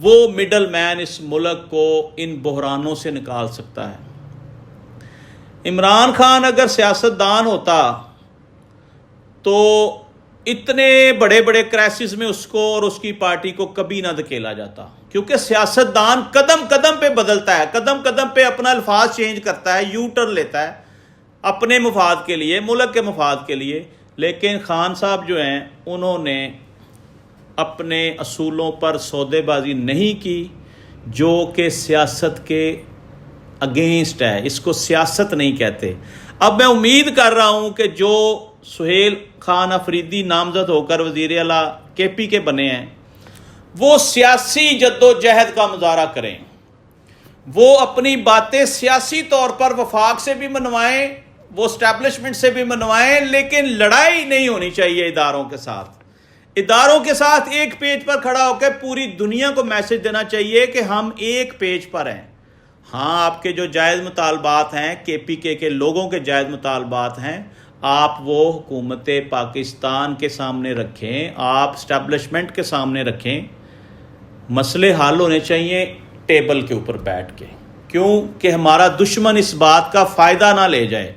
وہ middle man اس ملک کو ان بحرانوں سے نکال سکتا ہے۔ عمران خان اگر سیاستدان ہوتا تو اتنے بڑے بڑے کرائسس میں اس کو اور اس کی پارٹی کو کبھی نہ دھکیلا جاتا، کیونکہ سیاستدان قدم قدم پہ بدلتا ہے، قدم قدم پہ اپنا الفاظ چینج کرتا ہے، یو ٹرن لیتا ہے اپنے مفاد کے لیے، ملک کے مفاد کے لیے۔ لیکن خان صاحب جو ہیں انہوں نے اپنے اصولوں پر سودے بازی نہیں کی، جو کہ سیاست کے اگینسٹ ہے، اس کو سیاست نہیں کہتے۔ اب میں امید کر رہا ہوں کہ جو سہیل خان افریدی نامزد ہو کر وزیر اعلیٰ کے پی کے بنے ہیں، وہ سیاسی جدوجہد کا مظاہرہ کریں، وہ اپنی باتیں سیاسی طور پر وفاق سے بھی منوائیں، وہ اسٹیبلشمنٹ سے بھی منوائیں، لیکن لڑائی نہیں ہونی چاہیے اداروں کے ساتھ۔ اداروں کے ساتھ ایک پیج پر کھڑا ہو کے پوری دنیا کو میسج دینا چاہیے کہ ہم ایک پیج پر ہیں۔ ہاں، آپ کے جو جائز مطالبات ہیں، کے پی کے لوگوں کے جائز مطالبات ہیں، آپ وہ حکومت پاکستان کے سامنے رکھیں، آپ اسٹیبلشمنٹ کے سامنے رکھیں۔ مسئلے حل ہونے چاہیے ٹیبل کے اوپر بیٹھ کے، کیوں کہ ہمارا دشمن اس بات کا فائدہ نہ لے جائے